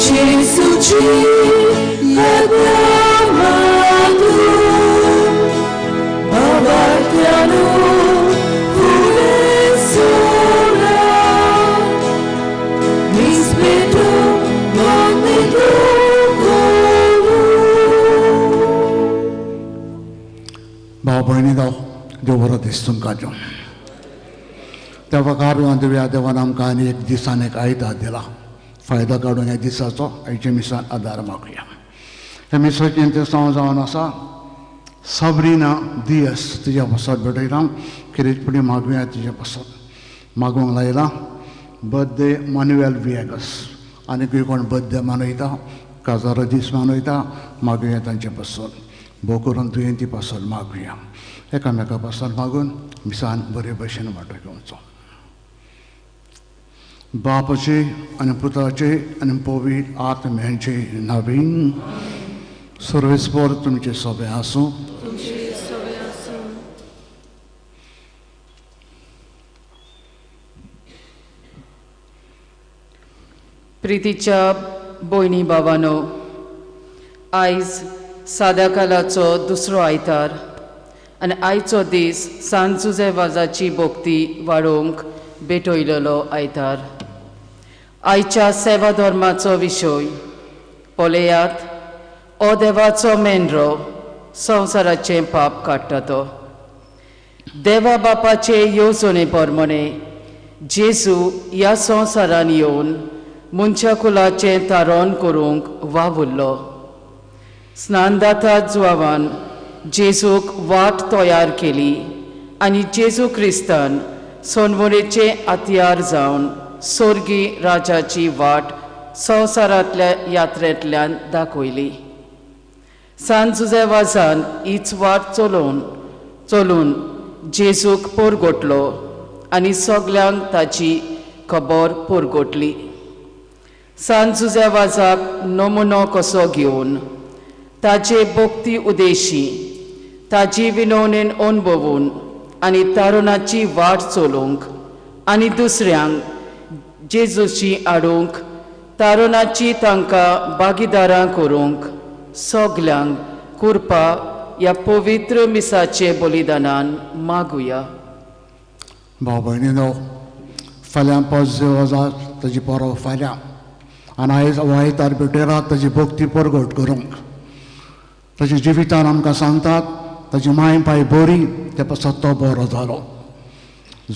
Jesuci acclamato, abbattiano pure sola, rispetto non mi Babaynido देवरा दिस्तुन काजो तेव्हा कार्य देव्या देवा नाम कहाणी एक दिसाने कायदा दिला फायदा काढून या दिसाचो आयचे मिसान आधार मागूया हे मिसाची ते जावन आसा सबरीना दियस तुझ्या पासत भेटयला किरीटपडी मागूया तुझ्या पासत मागूंक लायला बर्थडे मॅन्युएल विएगस आनी कोण बर्थडे मनयता काजारो दीस मनयता मागूया तांचे पासत भोव करून तुवें ती पासत मागूया एकामेका पासत मागून मिसान बरे भशेन वांटो घेवचो बापाचे आनी पुताचे आनी पवित्र आत्म्याचे नांवान सर्वेस्पर तुमचे सोबे आसूं प्रितीच्या भयणी भावांनो आयज साद्या कालाचो दुसरो आयतार आनी आयचो दीस सांत जुजेवाजाची भोक्ती वाडोवंक भेटयलेलो आयतार आयच्या सेवा धर्माचो विशय पळयात हो देवाचो मेंढरो संवसाराचें पाप काडटा तो देवा बापाचे येवजणे प्रमाणे जेजू ह्या संवसारान येवन मनशा कुलाचें तारण करूंक वावुरलो स्नानदाता जुवान जेजूक वाट तयार केली आनी जेजू क्रिस्तान सोनवणेचे हातयार जावन सोर्गी राजाची वाट संवसारांतल्या यात्रेंतल्यान दाखयली सांत जुजेवाजान हीच वाट चलून जेजूक पोरगोटलो आनी सगल्यांक ताची खबर पोरगोटली सांत जुजेवाजाक नमुनो कसो घेवन ताचे भोक्ती उदेशी ताची विनवणेन अणभवून आनी तारुणाची वाट चलोवंक आनी दुसऱ्यांक जेजूची हाडूंक तारुणाची तांकां भागीदारां करूंक सगल्यांक कुरपा ह्या पवित्र मिसाचे बलिदानान मागुया भाव भयणीनो फाल्यां पॉजिटिव्ह ताजी परब फाल्यां आनी आयज वायतार भेटयरात ताजी भोक्ती परगट करूंक ताच्या जिवितान आमकां सांगतात ताची माय पाय बरी ते पासत तो बरो जालो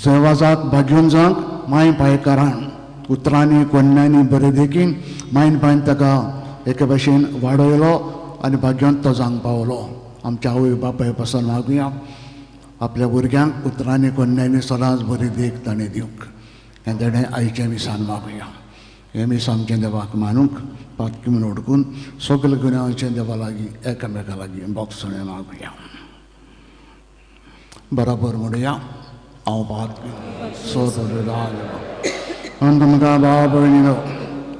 जेवाजाक भाग्यून जावंक माय पायकारान उतरांनी कन्यांनी बरे देखीन मायन पायन ताका एके भशेन वाडयलो आनी भाग्योन तो जावंक पावलो आमच्या आवय बापाय पासून मागुया आपल्या भुरग्यांक उतरांनी कन्यांनी सदांच बरी देख ताणें दिवंक हें ताणें आयच्या मिसान मागुया हे मीस आमचें देवाक मानूंक पातकी म्हूण ओडकून सगळे गुन्यांवांचें देवा लागीं एकामेका लागीं बोगसणे मागुया बरोबर म्हणुया हांव पातकी आनी तुमकां भाव भयणीनो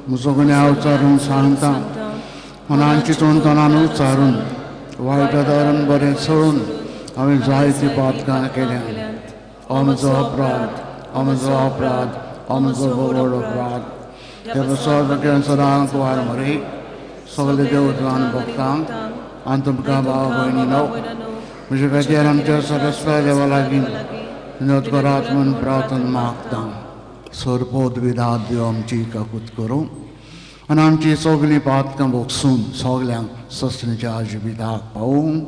म्हजो गुन्यांव उच्चारून सांगता मनान चिंतून तोंडान उच्चारून वायट धरून बरें सोडून हांवें जायतीं पातकां केल्यात हो म्हजो अपराध हो म्हजो व्हड अपराध ते सदांच वार मरे सगळे देवतान भक्तांक आनी तुमकां भाव भयणीनो म्हजे खातीर आमच्या सरस्वती देवा लागीं विनोद करात म्हूण प्रार्थना मागता सरपोद विधात देव आमची काकूत करूं आनी आमची सगळीं पातकां भोगसून सगल्यांक सस्त्रीच्या जिविताक पावूंक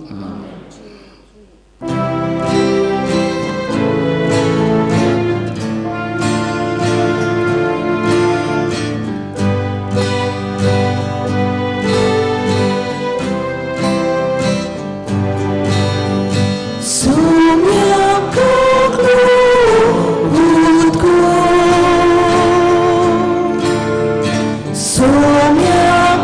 Sonia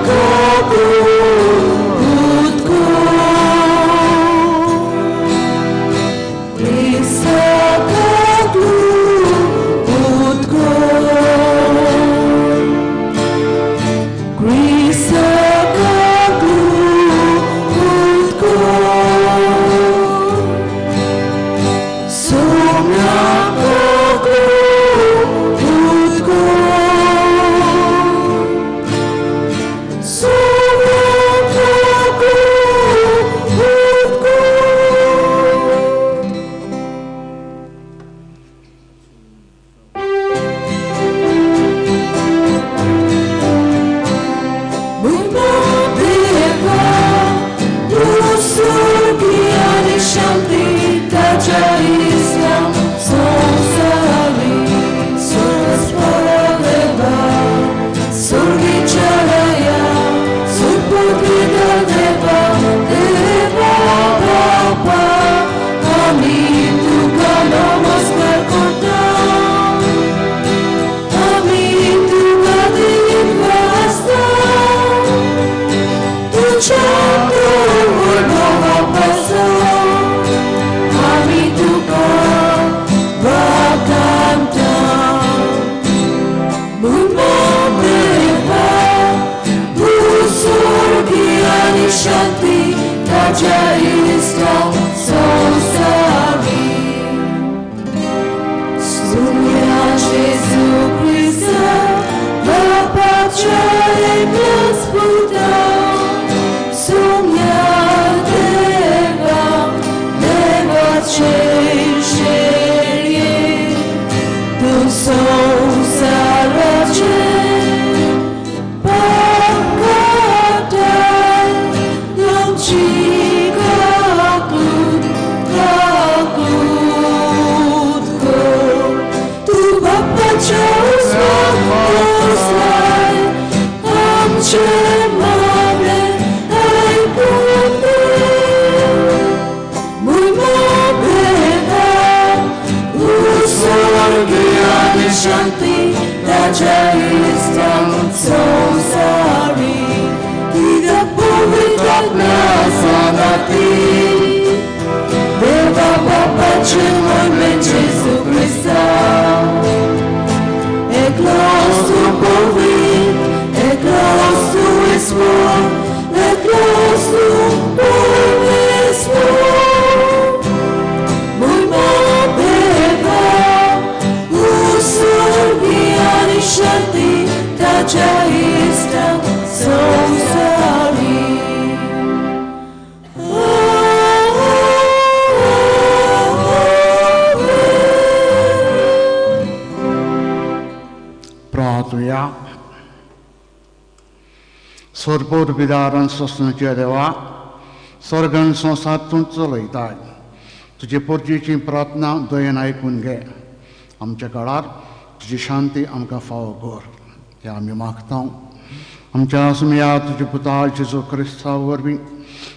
ताच्या इष्टांक संवसारी सुम्या जेजू क्रिस्ता बापाच्या एकल्याच पुता सुम्या देवा देवाचे शेळये तू संवसाराचे Shanti, Raja istank संवसारी Ida pavitratna sanati Deva Bapaचे मोहिमे Jesu Christa Eklos tu povin, eklos tu ispor Eklos tu povispor Shanti, Taja istank संवसारी प्रार्थना स्वर्गपूर पिदारान सस्नाच्या देवा स्वर्गान संसार तूं चलयताय तुजे पोरचेची प्रार्थना दयेन आयकून घे आमच्या काळार तुजी शांती आमकां फावो कर हें आमी मागता आमच्या सुमया तुजे पुता जेजू क्रिस्ता वरवीं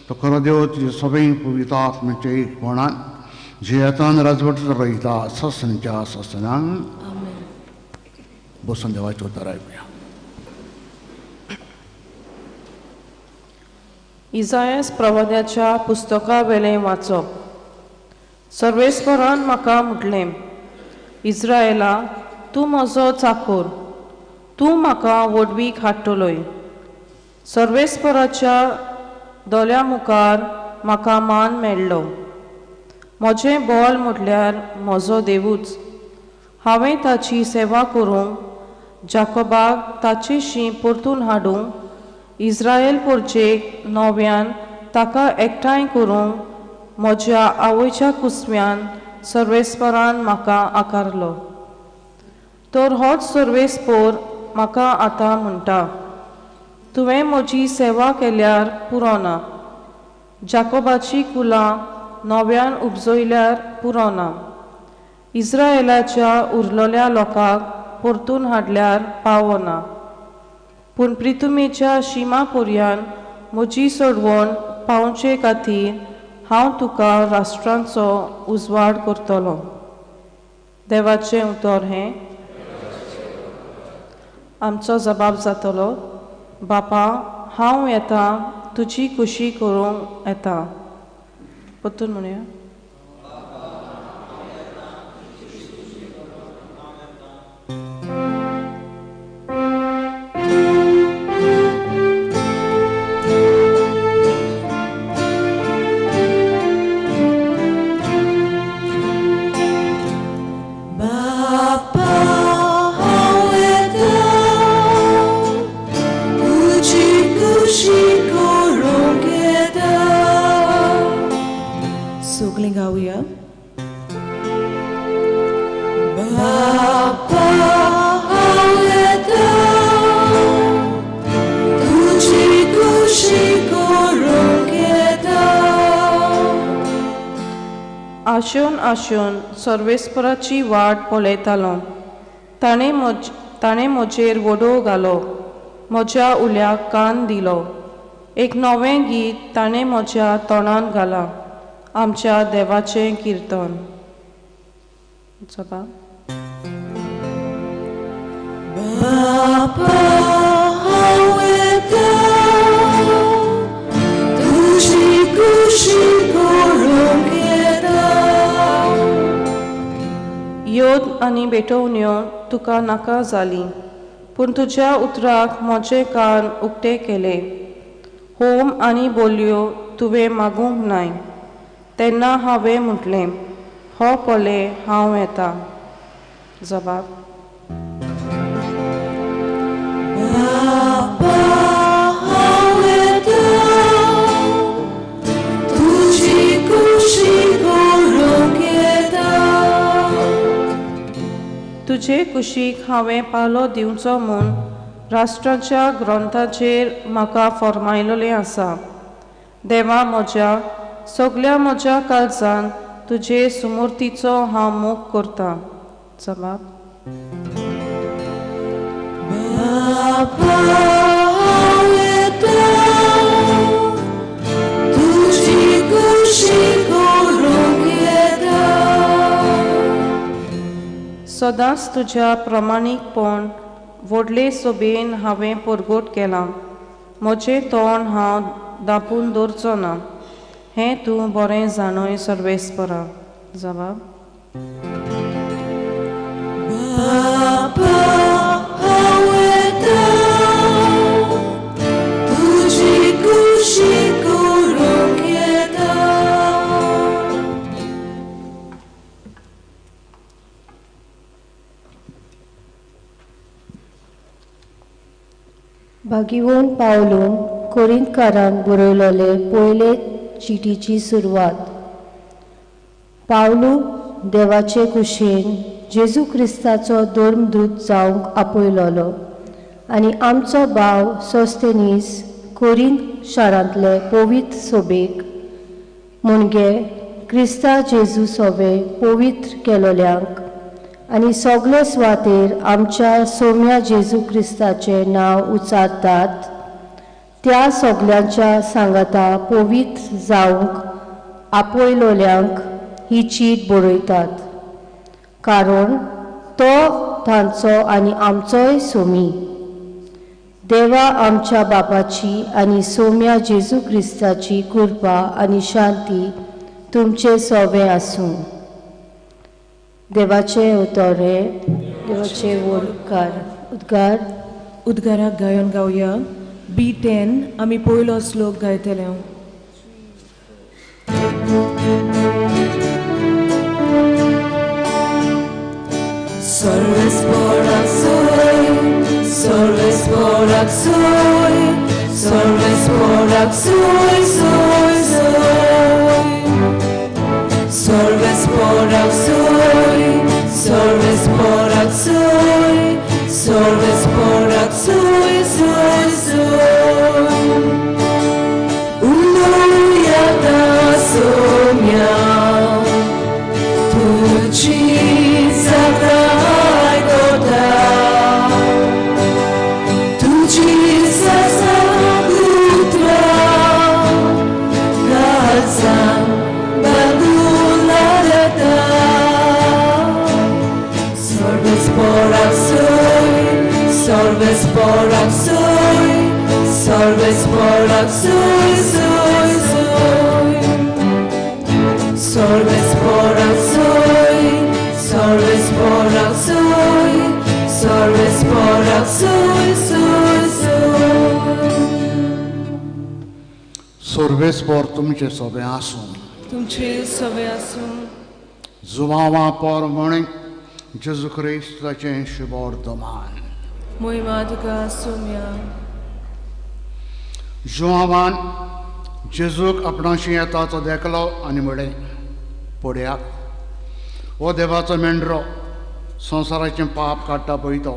तो खरो देव तुजे सगळीं पवित्र आत्म्याचे एकपणान जियेतान राजवट रयता ससनच्या ससनान बसून देवाचें उतर आयकुया इसायास प्रवाद्याच्या पुस्तका वेलें वाचप सर्वेस्परान म्हाका म्हटलें इस्रायेला तूं म्हजो चाकोर तूं म्हाका वडवीक हाडटलोय सर्वेस्पराच्या दोल्या मुखार म्हाका मान मेळ्ळो म्हजें बोल म्हटल्यार म्हजो देवूच हांवें ताची सेवा करूंक जाकोबाक ताची शीं परतून हाडूंक इस्रायल पोरचेक नव्यान ताका एकठांय करूंक म्हज्या आवयच्या कुस्म्यान सर्वेस्परान म्हाका आकारलो तर होच सर्वेस्पोर म्हाका आतां म्हणटा तुवें म्हजी सेवा केल्यार पुरो ना जाकोबाची कुलां नव्यान उपजयल्यार पुरो ना इस्रायेलाच्या उरलोल्या लोकांक परतून हाडल्यार पावो ना पूण प्रितुमेच्या शिमा पर्यान म्हजी सोडवण पावचे खातीर हांव तुका राष्ट्रांचो उजवाड करतलो देवाचें उतर हें आमचो जबाब जातलो बापा हांव येता तुजी खुशी करूंक येता परतून म्हणया गाऊया बापा हांव येता तुजी खुशी करूंक येता आशोन आशोन सर्वेस्पराची वाट पळयतालो ताणें म्हजेर वडो घालो म्हज्या उल्याक कान दिलो एक नवें गीत ताणें म्हज्या तोंडांत घाला आमच्या देवाचें किर्तन बापा हांव येता तुजी खुशी करूंक येता योद आनी बेटोवण्यो तुका नाका जाली पूण तुज्या उतराक म्हजे कान उक्ते केले होम आनी बोलयो तुवें मागूंक नाय. तेन्ना हांवें म्हटलें, हो पळे हांव येता. जबाब: बापा हांव येता, तुजी खुशी करूंक येता. तुजे कुशीक हांवें पालो दिवचो म्हूण राष्ट्राच्या ग्रंथाचेर म्हाका फर्मायलोलें आसा. देवा, म्हज्या काळजान तुजे सुमूर्तीचो हांव मोग करतां. जबाब: बापा हांव येता, तुजी खुशी करूंक येता. सदांच तुज्या प्रमाणीकपण व्हडले सोबेन हांवें परगट केलां. म्हजें तोंड हांव धांपून दवरचो ना. हें तूं बरें जाणय सर्वेस्परा. जबाब: बापा हांव येता, तुजी खुशी करूंक येता. भागिवोन पावलून कोरिंथकारांक बरयलोले पयले चिटीची सुरवात. पावलू देवाचे कुशीन जेजू क्रिस्ताचो धर्मदूत जावंक आपयलोलो आनी आमचो भाव सोस्थेनीस कोरिंथ शारांतले पवित्र सोबेक मुणगे क्रिस्ता जेजू सोबे पवित्र केलोल्यांक आनी सगळे सुवातेर आमच्या सोम्या जेजू क्रिस्ताचे नांव उच्चारतात त्या सगळ्यांच्या सांगाता पवित्र जावंक आपयलोल्यांक ही चीट बरयतात. कारण तो तांचो आनी आमचोय सोमी. देवा आमच्या बापाची आनी सोम्या जेजू क्रिस्ताची कृपा आनी शांती तुमचे सोबे आसूं. देवाचे उतोरे, देवाचे उद्गार. उद्गाराक गायन गावया. B10 आमी पयलो श्लोक गायतले. सर्वेस्पराक सोय, सर्वेस्पराक सोय, सर्वेस्पराक सोय, सोय, सोय. सर्वेस्पराक सोय, सर्वेस्पराक सोय, सर्वेस्पराक सोय, सोय, सोय. Uloyata somia, tuci zagraj kota, tuci zazagutra, kalzan bagula lata. सर्वेस्पराक सोय, सर्वेस्पराक सोय, सर्वेस्पराक सोय, सोय, सोय. सर्वेस्पराक सोय, सर्वेस्पराक सोय, सर्वेस्पराक सोय, सोय, सोय. सर्वेस्पर तुमचे सोबे आसूं. तुमचे सवे आसूं. जुवावा पर म्हणे जेजू क्रिस्ताचें शुभवर्तमान. मोहिमा तुका सोम्या. जुवावान जेजूक आपणाशी येता तो देखलो आनी म्हळें, पळयात हो देवाचो मेंढरो संवसाराचें पाप काडटा पळय तो.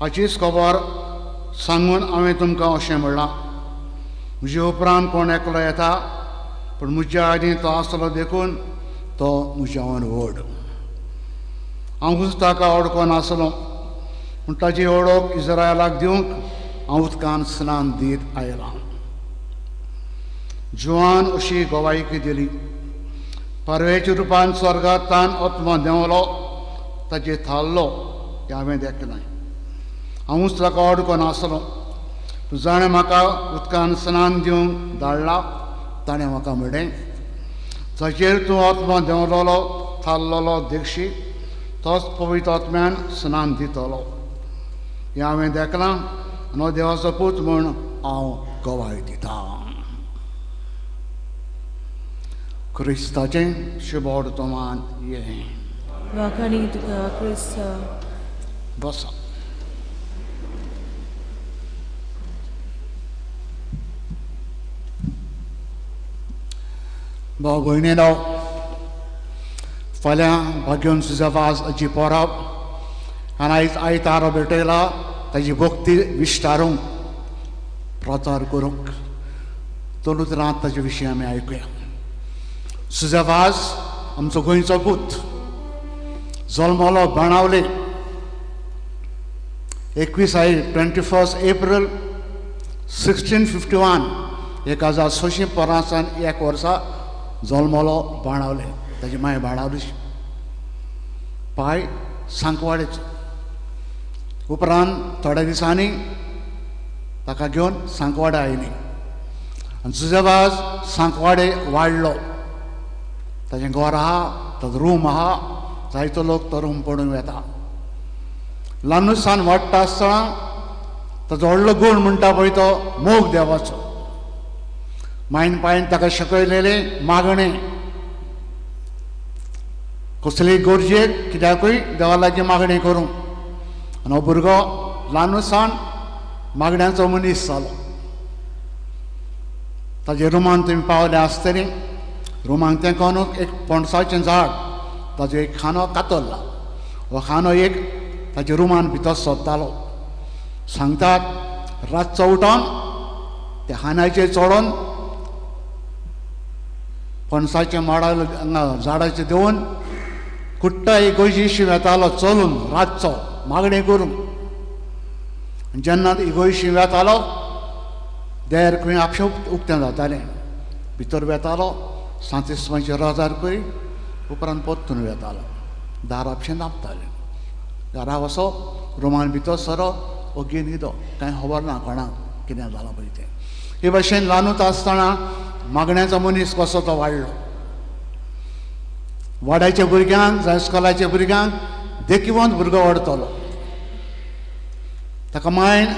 हाचीच खबर सांगून हांवें तुमकां अशें म्हणलां. म्हजे उपरांत कोण एकलो येता पूण म्हज्या आदीं तो आसलो देखून तो म्हज्यावन व्हड. हांवूच ताका ओळखो नासलो पूण ताची ओळख इस्रायलाक दिवंक हांव उदकान स्नान दीत आयलां. जुवान अशी गोवायकी दिली. परवेच्या रुपान स्वर्गांतल्यान आत्मा देंवलो ताचे थारलो हें हांवें देखलें. हांवूच ताका ओळखो नासलो पूण जाणें म्हाका उदकान स्नान दिवंक धाडला ताणें म्हाका म्हणलें, जाचेर तूं आत्मा देंवलोलो थारलोलो देखशीत तोच पवित्र आत्म्यान स्नान दितलो. हें हांवें देखलां आनी हो देवाचो पूत म्हूण हांव गवाय दितां. क्रिस्ताचें शुभ वर्तमान ये वाखाणी तुका क्रिस्त बसा. भाव भयणीनो, फाल्यां भाग्योन सुजावाज अजी पोरप आनी आयज आयतार भेटयला ताजी भक्ती विस्तारूंक प्रचार करूंक. तोलूच रात ताचे विशीं आमी आयकुया. सुजावाज आमचो गोंयचो पूत जल्मलो बाणावले 21 एप्रिल 1651 1651 वर्सा जल्मलो बाणावले. ताजी माय बाणावलीची, पाय सांकवाडेचो. उपरांत थोड्या दिसांनी ताका घेवन सांकवाडे आयली आनी सुजावाज सांकवाडे वाडलो. ताचें घर आहा, ताचो रूम आहा, जायतो लोक तो रूम पडूंक येता. ल्हानूसान वाडटा आसतना ताचो व्हडलो गूण म्हणटा पळय तो मोग देवाचो. मायन पायन ताका शिकयलेलें मागणें. कसलेय गरजेक कित्याकूय देवा लागीं मागणी करूंक. आनी हो भुरगो ल्हानूसान मागण्यांचो मनीस जालो. ताजे रुमान तुमी पावले आसतली. रुमांक तेंकोन एक पणसाचें झाड, ताजो एक खांदो कातरला. हो खांदो एक ताच्या रुमान भितर सोदतालो. सांगतात रातचो उठोन त्या खांद्याचेर चडोन पणसाच्या माडा झाडाचेर देंवन कुट्टा एक गोंयशी वेतालो चलून रातचो मागणी करूंक. जेन्ना इगोयशी वेतालो देर खंय आपशें उक्तें जातालें. भितर वेतालो, सांतिस्माचें रोजार करी उपरांत परतून वेतालो. दार आपशें धांपतालें. घरा वसो, रुमान भितर सरो, ओगी न्हिदो. कांय खबर ना कोणाक कितें जालां पळय तें. हे भाशेन ल्हानूच आसतना मागण्याचो मनीस कसो तो वाडलो. वाड्याच्या भुरग्यांक जावं इस्कॉलाच्या भुरग्यांक देखीवंत भुरगो व्हरतलो. ताका मायन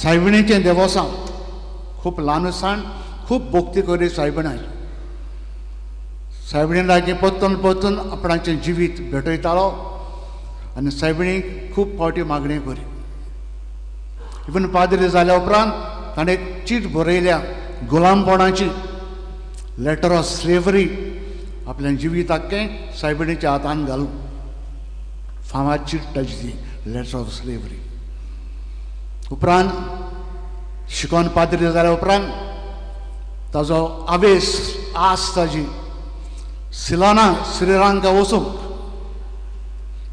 सायबिणीचें देवसांव खूब ल्हानूसाण खूब भक्ती करी सायबिणाय. सायबिणी लागीं परतून परतून आपणाचें जिवीत भेटयतालो आनी सायबिणीक खूब फावटी मागणी करी. इवन पाद्री जाल्या उपरांत ताणें एक चीट बरयल्या गुलामपणाची, लेटर ऑफ स्लेवरी. आपल्या जिविताकें सायबिणीच्या हातान घालून फामाद चीट ताची ती लेटर ऑफ स्लेवरी. उपरांत शिकोन पाद्री जाल्या उपरांत ताजो आवेस आस ताजी सिलोना श्रीलंका वचूंक.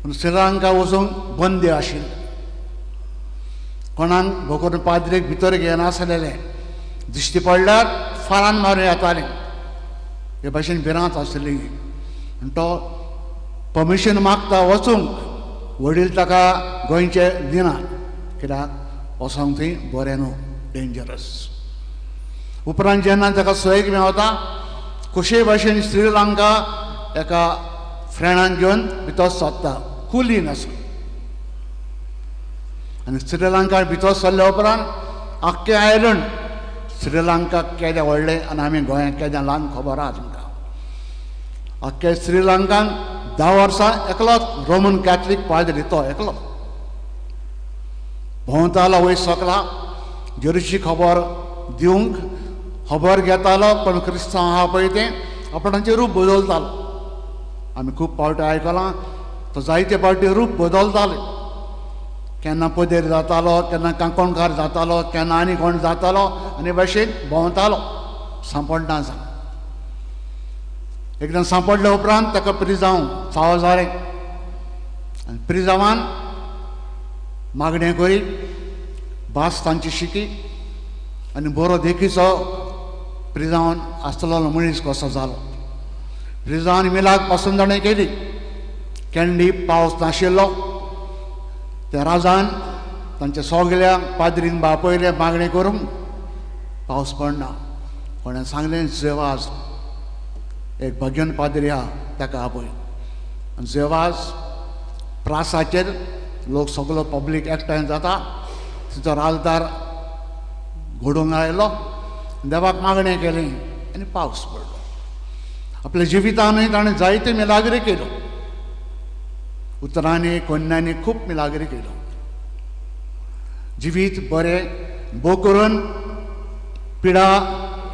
पूण श्रीलंका वचूंक बंदी आशिल्ली. कोणाक भोकून पाद्रेक भितर घेनासलेलें. दिश्टी पडल्यार फारान मारून येतालें. हे भाशेन भिरांत आसली. आनी तो परमिशन मागता वचूंक. वडील ताका गोंयचे दिनात, कित्याक वचोंक थंय बरें न्हू, डेंजरस. उपरांत जेन्ना ताका सयक मेवता कशे भाशेन श्रीलंका एका फ्रेंडान घेवन भितर सोदता कुलीन आसून. आनी श्रीलंका भितर सरल्या उपरांत आख्खें आयलंड श्रीलंका केदें व्हडलें आनी आमी गोंयांत केदें ल्हान खबर आहा तुमकां. आख्खे श्रीलंकान 10 वर्सां एकलोच रोमन कॅथलीक पाद्री तो एकलो भोंवतालो वयर सकला. जरशी खबर दिवंक खबर घेतालो, पण क्रिस्तांव आहा पळय तें आपणाचें रूप बदलतालो. आमी खूब फावटी आयकलां तो जायते फावटी रूप बदलताले. केन्ना पदेर जातालो, केन्ना कांकोणकार जातालो, केन्ना आनी कोण जातालो आनी भाशेन भोंवतालो सांपडना जावन. एकदां सांपडल्या उपरांत ताका प्रिजांव फावो जालें. आनी प्रिजांवान मागणें करी भास तांची शिकी आनी बरो देखीचो प्रिजांवान आसतलो मनीस कसो जालो. प्रिजांवान मिलाक पासून केली. कॅन्डी पावस नाशिल्लो. त्या राजान तांच्या सगल्या पाद्रीन बापयले मागणी करूंक पावस पडना. कोणें सांगलें जेवाज एक भगियन पाद्री आहा ताका आपय. आनी जेवाज प्रासाचेर लोक सगलो पब्लीक एकठांय जाता. तिचो राजदार घडोवंक आयलो, देवाक मागणें केली आनी पावस पडलो. आपल्या जिवितानूय ताणें जायते मिलाग्री केलो. उतरांनी कन्यांनी खूब मिलाग्री केलो. जिवीत बरें भोव करून पिडा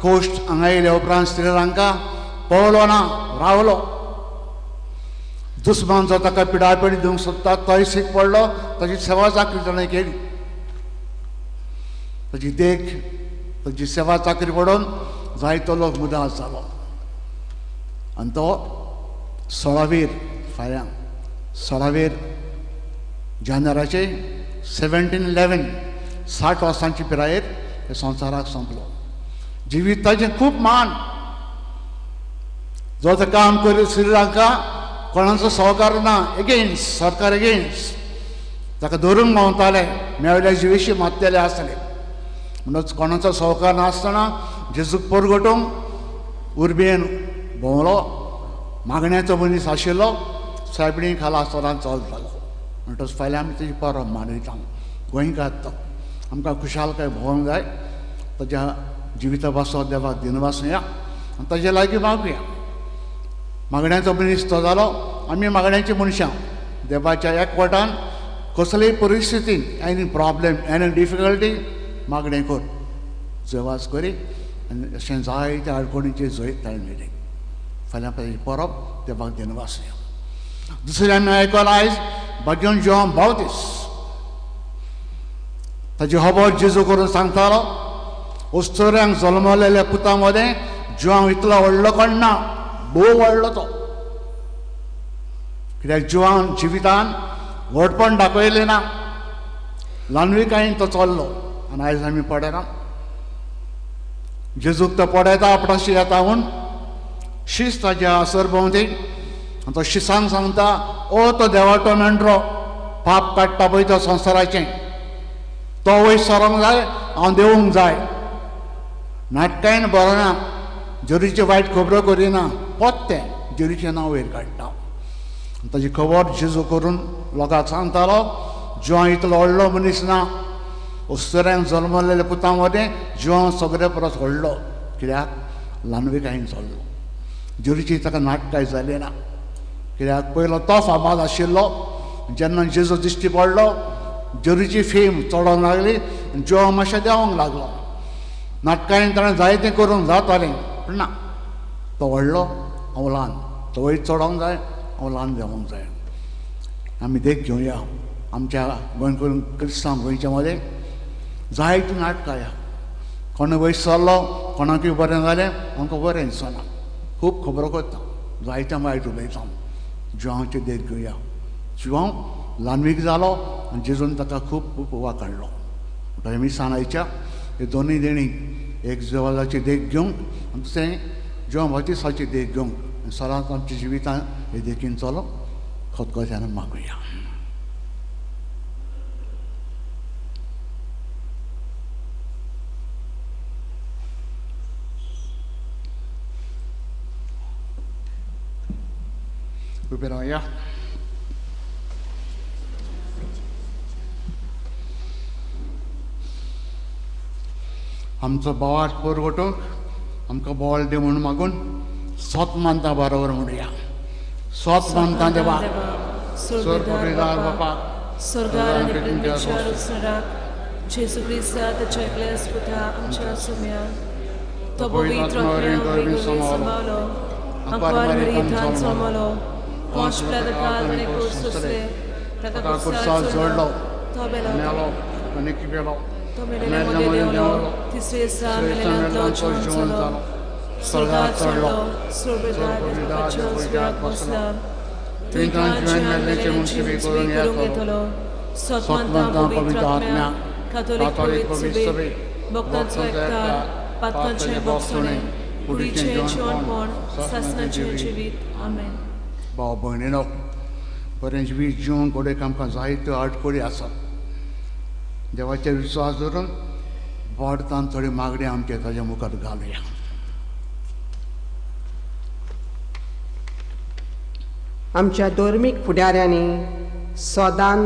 कोश्ट हांगा येयल्या उपरांत श्रीलंका पळलो ना, रावलो. दुस्मान जो ताका पिडापिडी दिवंक सोदता तोय सीक पडलो. ताची सेवा चाकरी ताणें केली. ताची देख ताची सेवा चाकरी पडून जायतो लोक मुदास जालो. आनी तो 16 फाल्यां 16 जानेवारीचे 1711 60 वर्सांची पिरायेर हे संवसाराक सोंपलो. जिविताचें खूब मान. जो तो काम करी श्रीलंका कोणाचो सहकार ना, एगेन्स्ट सरकार एगेन्स्ट ताका धरून मावताले, मेवल्या जिवीशी मारतेले आसले. म्हणून कोणाचो सहकार नासतना जेजूक परगटूंक उर्बेन भोंवलो. मागण्याचो मनीस आशिल्लो. सायबणी खाला आसतना चलतालो. म्हणटच फाल्यां आमी तेजी परब मनयता. गोंयकार तो आमकां खुशालकाय भोवंक जाय. ताच्या जिविता पासो देवाक दिनवासुया आनी ताजे लागीं मागुया. मागण्याचो मनीस तो जालो. आमी मागण्याची मनशां देवाच्या एकवटान कसलेय परिस्थितीन एनी प्रॉब्लेम एनी डिफिकल्टी मागणें कर, जेवास करी आनी अशें जायते आडकोणीचे जैत ताणें मेळ्ळी. फाल्यां ताजी परब देवाक दिनवासुया. दुसरें आमी आयकलां आयज भाग्योन जॉन बावतीस ताची होबो जेजू करून सांगतालो. उस्तोऱ्यांक जल्मलेल्या पुतां मदें जॉन इतलो व्हडलो कोण ना, भोव व्हडलो तो. कित्याक जॉन जिवितान व्हडपण दाखयलें ना, ल्हानविकायेन तो चल्लो. आनी आयज आमी पडना. जेजूक तो पडयता आपणाशी येता म्हूण शीस ताच्या सरभोंवती. आनी तो शिसांक सांगता, ओ तो देवाटो मेंढरो पाप काडटा पळय तो संवसाराचें, तो वयर सरोंक जाय, हांव देवूंक जाय. नाटकायन बरोना, जरीचे वायट खबरो करिना, पोत्ते जरीचें नांव वयर काडटा. ताची खबर जेजू करून लोकांक सांगतालो. जॉन इतलो व्हडलो मनीस ना. उस्तोऱ्यांक जल्मलेल्या पुतां मदें जॉन सगळे परस व्हडलो. कित्याक ल्हानविकायेन चल्लो. जरीची ताका नाटकाय जाली ना. कित्याक पयलो तो फामाद आशिल्लो. जेन्ना जेजू दिश्टी पडलो जरीची फेम चडोंक लागली. जॉन मातशें देंवोंक लागलो. नाटकायेन ताणें जायतें करूंक जातालें, पूण ना, तो व्हडलो, हांव ल्हान. तो वयर चडोंक जाय, हांव ल्हान देंवोंक जाय. आमी देख घेवया. आमच्या गोंय करून क्रिस्तांव गोंयच्या मदें जायतीं नाटकां या. कोण वयर सरलो, कोणाकूय बरें जालें, आमकां बरें दिसना. खूब खबरो करता, जायत्या वायट उलयता. जिवांचे देख घेवया. जिवांव ल्हानवीक जालो आनी जेजून ताका खूब खूब वाखाणलो. म्हणटकीर मिसान आयच्या हे दोनूय देणी, एक जेवाची देख घेवंक आनी दुसरें जेवा बातिसाची देख घेवंक. सदांच आमच्या जिवितान हे देखीन चलोवंक खतखत्यान मागुया. उबे रावया. आमचो बोवाळ परगटूंक आमकां बोवाळ दे म्हूण मागून सोत मानता बरोबर म्हणुया. सोत मानता देवा स्वर्गपिता बापाक स्वर्गार आनी पृथ्वीच्या रुसराक जेजू क्रिस्ता ताच्या एकल्या पुता आमच्या सुम्या तो पवित्र आत्म्यान सांबाळलो. आंकवार मरियेंतान जल्मलो. पोंच पिलातान आनी क्रूस सोंसले. ताका क्रूसार जोडलो. तो मेलो आनी कितेलो. तो मेलेल्या मदें देंवलो. तिसरे दिसा मेलेल्यांतलो जिवंत जालो. स्वर्गांत चडलो. स्वर्गपिता सुवात बसला. थंयच्यान मेल्ल्याचे मुनसिबी करून येतलो. सतमंतां पवित्र आत्म्या कातोलीक पवित्र सभे भक्तांचो एकठांय पातकांचें भोगसणें कुडीचें जेवणपण सासणाचें जिवीत. आमेन. भाव भयणीनो, बरें जिवीत जिवंक पडोवंक आमकां जायत्यो आडखळी आसात. देवाचेर विश्वास धरून वाडतान थोडी मागणी आमचे ताच्या मुखार घालुया. आमच्या धर्मीक फुडाऱ्यांनी सदां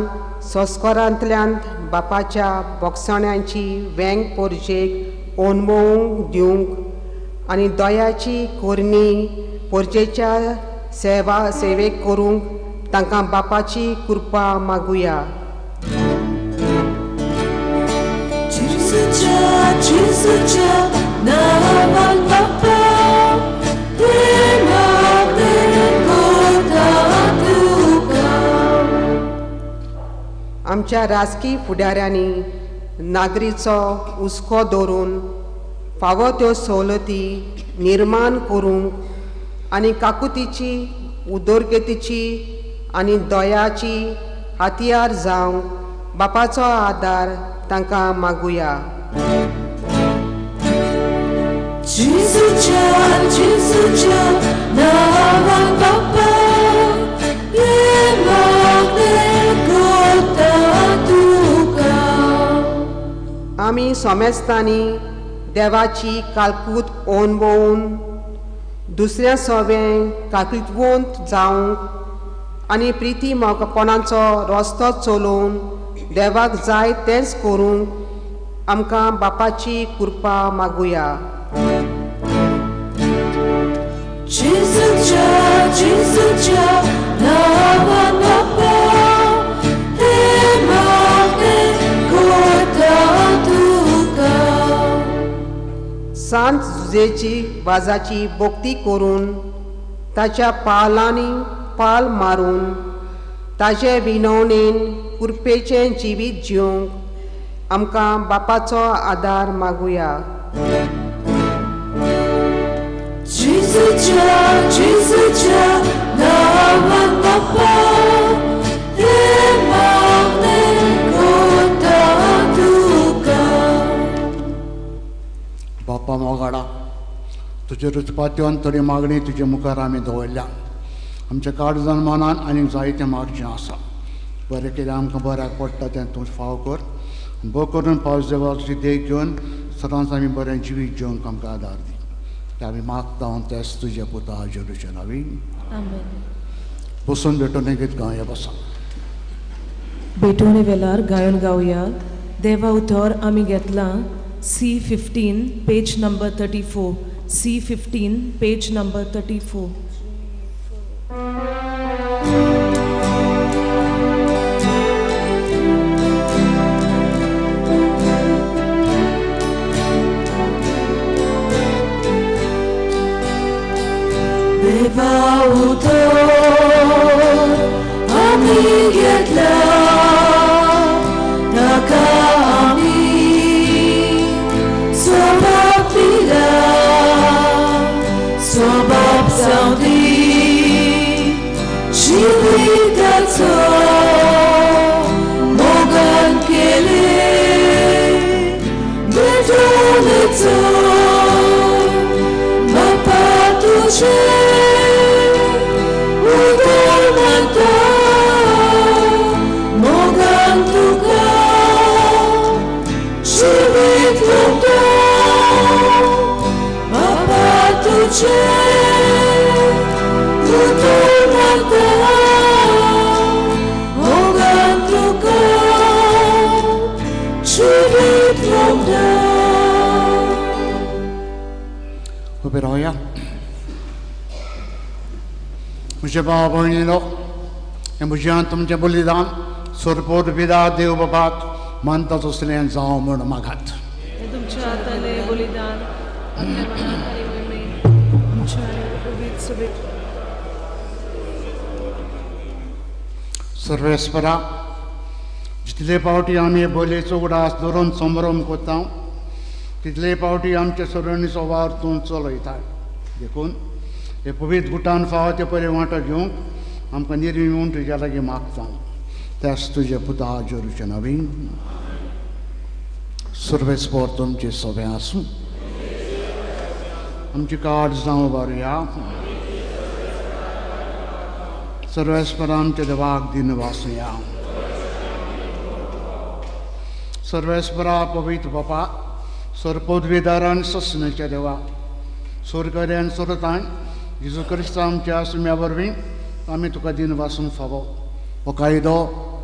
संस्कारांतल्यान बापाच्या भोगसण्यांची वेंग पोरजेक अणभवूंक दिवंक आनी दोयाची कोरणी पोरचेच्या सेवेक करूंक तांकां बापाची कृपा मागुया. Jesucia, naman papa, temate kota tuka. आमच्या राजकी फुडाऱ्यांनी नागरीचो हुस्को दवरून फावो त्यो सवलती निर्माण करूंक आनी काकुतीची उदरगतीची आनी दयाची हातयार जावंक बापाचो आदार तांकां मागुया. Jesucia, naman papa, temate kota tuka. आमी सोमेस्तांनी देवाची कालपूत ओनभोवून दुसऱ्या सोबें काकुतवंत जावंक आनी प्रिती मोगपणाचो रस्तो चलोवन देवाक जाय तेंच करूंक आमकां बापाची कृपा मागुया. Jesucia, naman papa, temate kota tuka. सांत जुजेची वाजाची भोक्ती करून ताच्या पावलांनी पाल मारून ताचे विनवणेन कृपेचें जिवीत जिवंक आमकां बापाचो आदार मागुया. Jesucia, naman papa, temate kota tuka. बापा मोगाडा तुजे रुचपात्योन तरी मागणी तुजे मुखार आमी दवरल्या. आमच्या काळजान मनान आनीक जायतें मागचें आसा. बरें केलें आमकां बऱ्याक पडटा तें तूं फाव कर. बो करून पावस देवाची देख घेवन सदांच आमी बरें जिवीत जिवंक आमकां आदार दी. तें आमी मागता तेंच तुज्या पुता जेरूच्या नांवी. बसून भेटून एक गीत गावया बसा. भेटोवणे वेळार गायन गावया. देवा उतर आमी घेतला C15 page number 34. C15 page number 34. Deva utor, ami घेतला ताका आमी सोबाप दिला. सोबाप जावदी जिविताचो मोगान केले भेटोवणेचो बापा तुजे उदर मागता. मोगान तुका जिवीत घालता. बापा तुजे उदर मागता. मोगान तुका जिवीत घालता. उबे रावया. म्हजे भाव भयणीनो, हें म्हज्यान तुमचें बलिदान सोरपोत पिदा देव बापाक मानताच असलें जावं म्हूण मागात. तुमच्या हाताले बलिदान आपल्या मनात आणि मनात आमच्या उबीत सुबीत. सर्वेस्परा, जितले पावटी आमी बोलयेचो उडास धरून संभ्रम कोता तितले पावटी आमचे सरणीचो वार तूं चलयता. देखून हे पवित्र गुटान फावो ते परे वांटो घेवंक आमकां निर्विमून तुज्या लागीं मागता. तेच तुजे पुता जेरूच्या नांवी. सर्वेस्पर तुमचे सोबे आसूं. आमची कार्ड जावं बारुया. सर्वेस्परा आमच्या देवाक दिन वासुया. सर्वेस्परा पवित्र बापा, सरपदवीदारान ससण्याच्या देवा, स्वर्गाऱ्यान सुरतान जेजू क्रिस्ता आमच्या सुम्या वरवीं आमी तुका दिन वासून फावो हो कायदो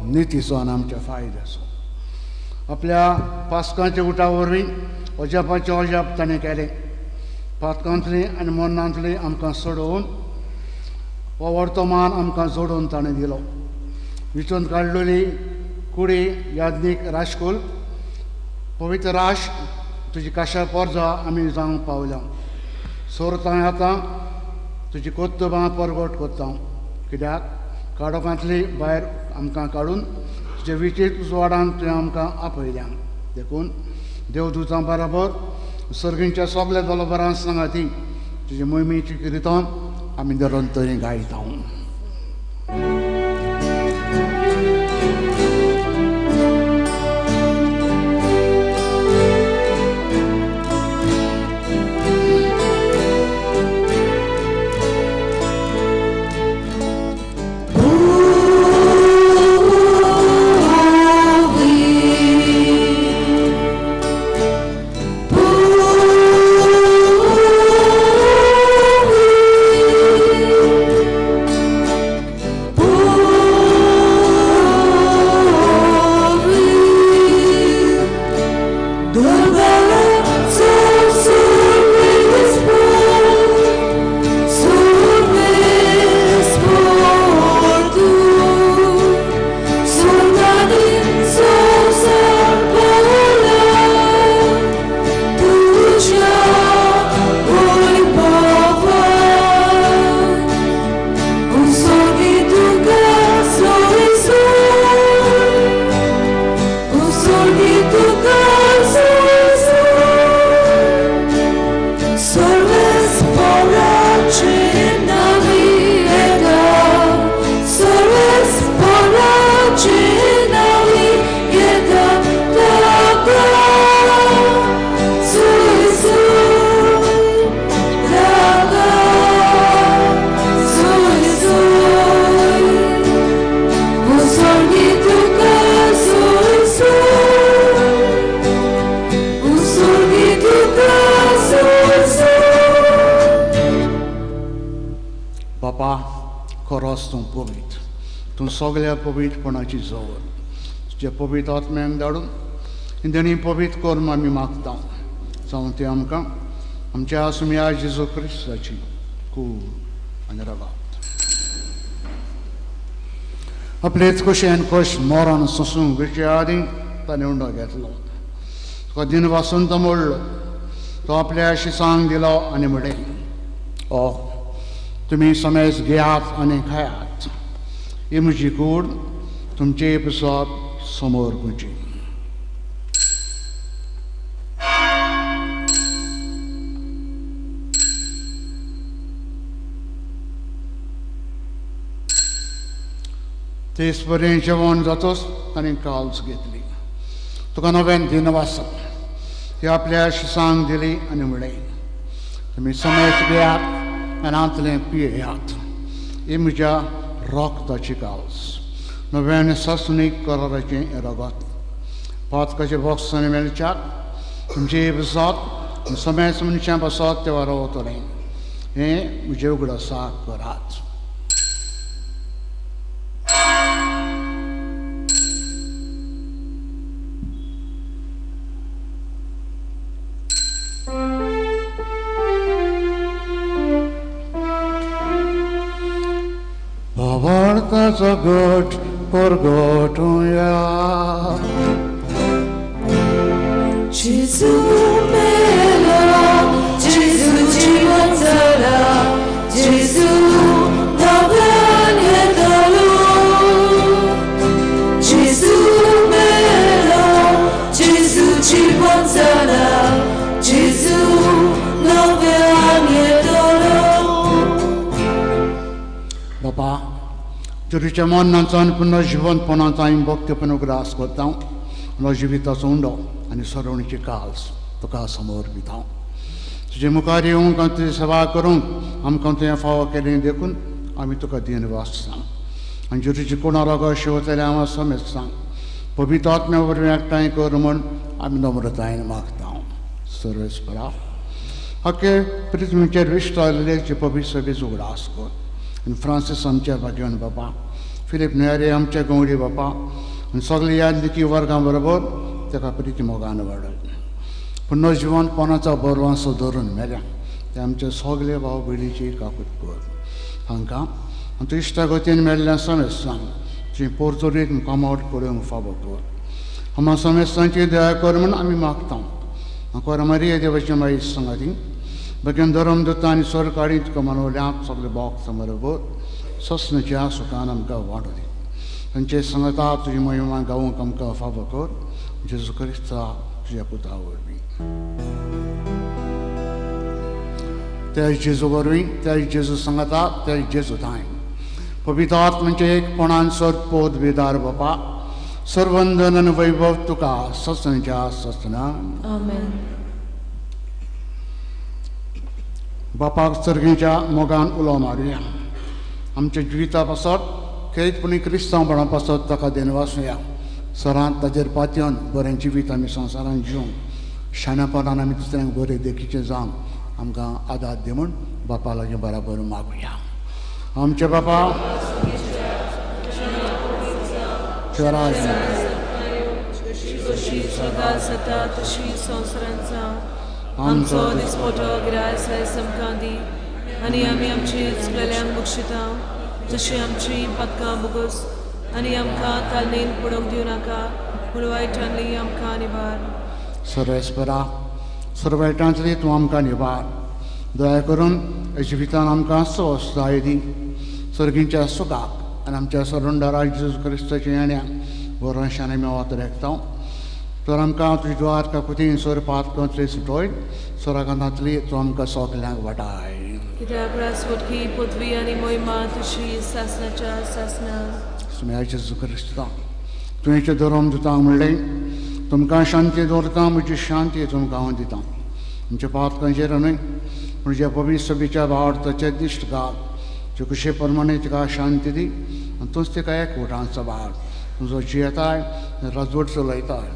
नितीचो आनी आमच्या फायद्याचो. आपल्या पास्कांच्या उठा वरवीं अजापाचें अजाप ताणें केलें. पातकांतलीं आनी मरणांतलीं आमकां सोडोवन हो वर्तमान आमकां जोडून ताणें दिलो. विचून काडलेली कुडी याज्ञीक राजकुल पवित्र राश तुजी काशा पोरजां आमी जावंक पावल्या. सोरतां आतां तुजी कोत्तबां परगट कोत्ता, कित्याक काडोकांतली भायर आमकां काडून तुजे विचीत उजवाडान तुवें आमकां आपयल्या. देखून देवदूतां बरोबर सर्गींच्या सगल्या दोलोबरां सांगाती तुजे मोहिमेची किर्तन आमी निरंतरी गायता. तूं सगल्या पवित्रपणाची जवळ तुज्या पवित्र आत्म्याक धाडून इंदणी पवित्र करून आमी मागता. जावं ती आमकां आमच्या सुम्या जेजू क्रिस्ताची कूड आनी रगत. आपलेच कशें कश मोरान सोसूंक वेच्या आदीं ताणें उंडो घेतलो. तुका दिन वासून तो मोडलो. तो आपल्या शिसांक दिलो आनी म्हणलें, ओ तुमी समेज घेयात आनी खायात. ही म्हजी कूड तुमचे पिसाब समोर गुंची. तेच पर्यंत जेवण जातोच ताणें काल्स घेतली. तुका नव्यान दिन वासप ती आपल्या शिसांक दिली आनी म्हणलें, तुमी समेज घेयात आनी आंतलें पियेयात. ही म्हज्या रोगताची काल्स नव्यान सासणीक कराराचें रगत. पातकाचे बॉक्सांनी मेळच्याक तुमचे बसत समेज मनशां बसत तेवा रावतलें. हें म्हजें उगडासा करात. Vavartaचा गट परगटूया. Gesù melo, Gesù जीवन जाला, Gesù नव्याने दलो. Gesù melo, Gesù जीवन जाला, Gesù नव्याने दलो. बाबा तुरीच्या मनांचान पुन्हा जिवंतपणाचो हांवें भक्तीपणाक ग्रास करता. म्हजो जिविताचो उंडो आनी सरोवणीची काल्स तुका समोर दिता. तुजे मुखार येवंक आनी तुजी सेवा करूंक आमकां तुवें फावो केलें देखून आमी तुका दिनवास सांग. आनी तुजी कोणाक शिवतले हांव समेज सांग. पवित्र आत्म्या वरवीं एकठांय कर म्हूण आमी नम्रतायेन मागता. सर्वेस्परा हक्के पृथ्वीचेर विश्वासलेले जे पवित्र सभेचो उगडास कर. आनी फ्रांसीस आमच्या भाग्यवान बाबा, फिलीप न्हयारे आमच्या गवळी बाबा आनी सगळे यादलिकी वर्गां बरोबर ताका प्रिती मोगान वाडय. पुन्हा जिवंतपणाचा बरवांसो धरून मेल्या ते आमचे सगळे भाव भयणीची काकूट कर. हांकां आनी तूं इश्टागतीन मेळ्ळ्या समेस्तांक जी पोर्तुगीज कामावट करूंक फावो कर. आमा समेस्तांची दया कर म्हूण आमी मागता. आंकोर मारिये देवाची माई सांगाती बेगीन धरम दोता आनी स्वर काडी तुका मनवल्यांक सगळे भोक्त बरोबर ससनाच्या सुखान आमकां वाडो दी. तांचे सांगता तुजी महिमा गावूंक आमकां फावो कर. जेजू क्रिस्ता तुज्या पुता वरवीं. त्या जेजू वरवीं त्या जेजू सांगता त्या जेजू थाय पवित्र आत्म्याचे एकपणान सदपोद बेदार बापा सर्वंदन आनी वैभव तुका ससनाच्या ससना. आमेन. बापाक सर्गीच्या मोगान उलो मारुया. आमच्या जिविता पासत खेळपणी क्रिस्तांवपणा पासत ताका देनवासुया. सरांत ताजेर पातयन बरें जिवीत आमी संवसारांत जिवंक शाण्यापणान आमी दुसऱ्यांक बरें देखीचे जावंक आमकां आदार दी म्हूण बापा लागीं बराबर मागुया. आमचे बापा स्वर्गांत जाता तशी संवसारांत आमचो दिसपटो गिरायसाय आमकां दी आनी आमी आमची चुकलेल्यांक बक्षिता जशी आमची पदकां बुगस आनी आमकां तालनेन पडोवंक दिवं नाका पूण वायटांतली आमकां निबार. सर्वेस्परा सर्वैटांतली तूं आमकां निबार. दया करून जिवितान आमकां स्वस्थाय दी. सर्गीच्या सुखाक आनी आमच्या सरोंडारा जेजू क्रिस्ताच्या येण्याक बरोशान आमी वत रेखता. तर आमकां तुजी द्वार काकुतीन सोर पातकांतली सुटोय सोराकांतांतली तूं आमकां सोगल्यांक वाटाय. कित्याक रासवटकी पृथ्वी आनी महिमा तुशी सासनाच्या सासना. सुम्या जेजू क्रिस्ता तुवेंचे धर्म दिता म्हणलें तुमकां शांती दवरता म्हजी शांती तुमकां हांव दिता. आमच्या पातकांचेर न्हय पूण जे पवित्र सभेच्या वावरताचे दिश्ट घाल. जे कुशे प्रमाणे तिका शांती दी आनी तूंच तिका एकवटान सांबाळ. तुजो जियेताय राजवट चलयताय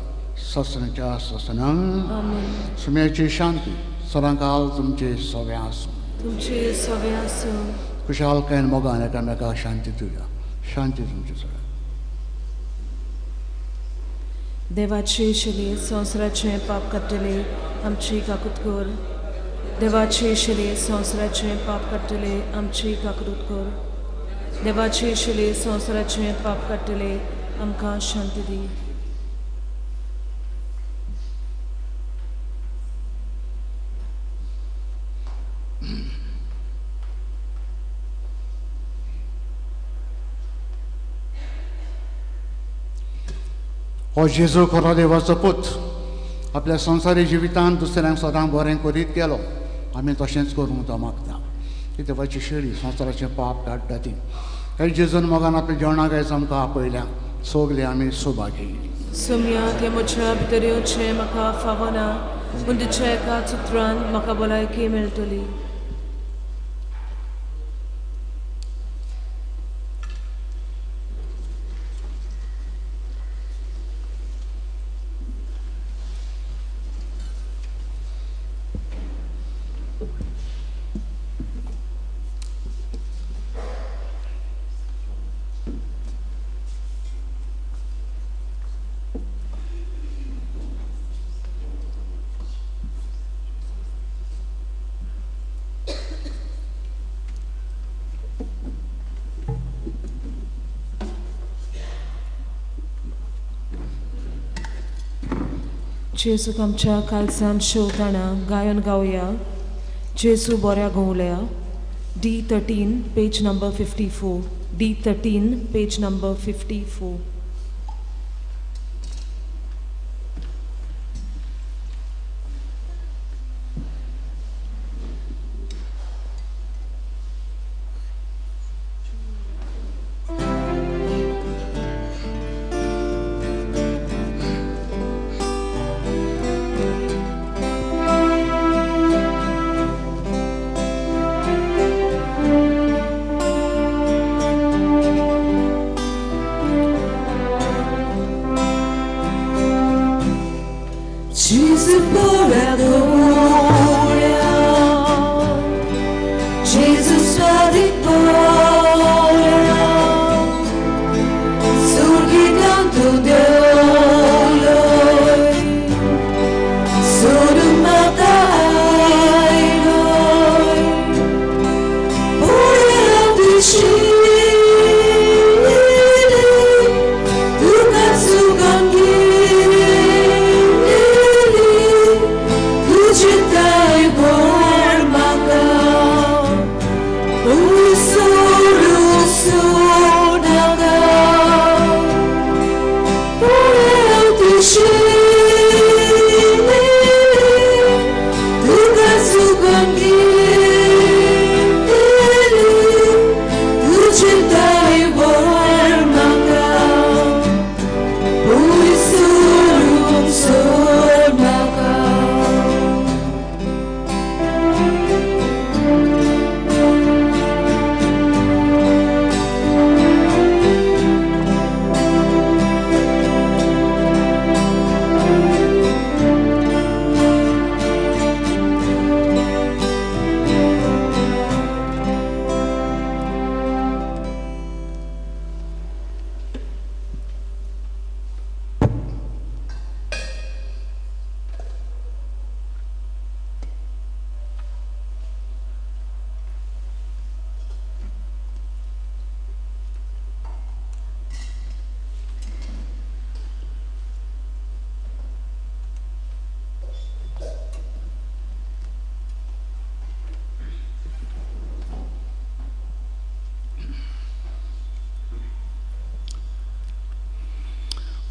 ससनाच्या ससनांक. सुम्याची शांती सदांकाल तुमचे सवे आसूं. तुमचे सवे आसूं. खुशालकायेन मोगान एकामेकाक शांती दिवया. शांती तुमचे सगळ्या. देवाचे शिले संवसाराचे पाप काडटले आमची काकूत कर. देवाचे शिले संवसाराचे पाप काडटले आमची काकूत कर. देवाचे शिले संवसाराचे पाप काडटले आमकां शांती दी. हो जेजू खरो देवाचो पूत आपल्या संवसारी जिवितांत दुसऱ्यांक सदां बरें करीत गेलो. आमी तशेंच करूंक तो मागता. की देवाची शेळी संवसाराचें पाप काडटा ती हे जेजून मोगान आपल्या जेवणाक आयज आमकां आपयल्या सोगले आमी सुभागी. सुम्या त्या म्हज्या भितर येवचें म्हाका फावो ना पूण तुज्या एका उतरान म्हाका भलायकी मेळटली. जेजूक आमच्या कालसान शोधताना गायन गावया. जेजू बऱ्या गोवल्या. D13 page number 54. D13 page number 54.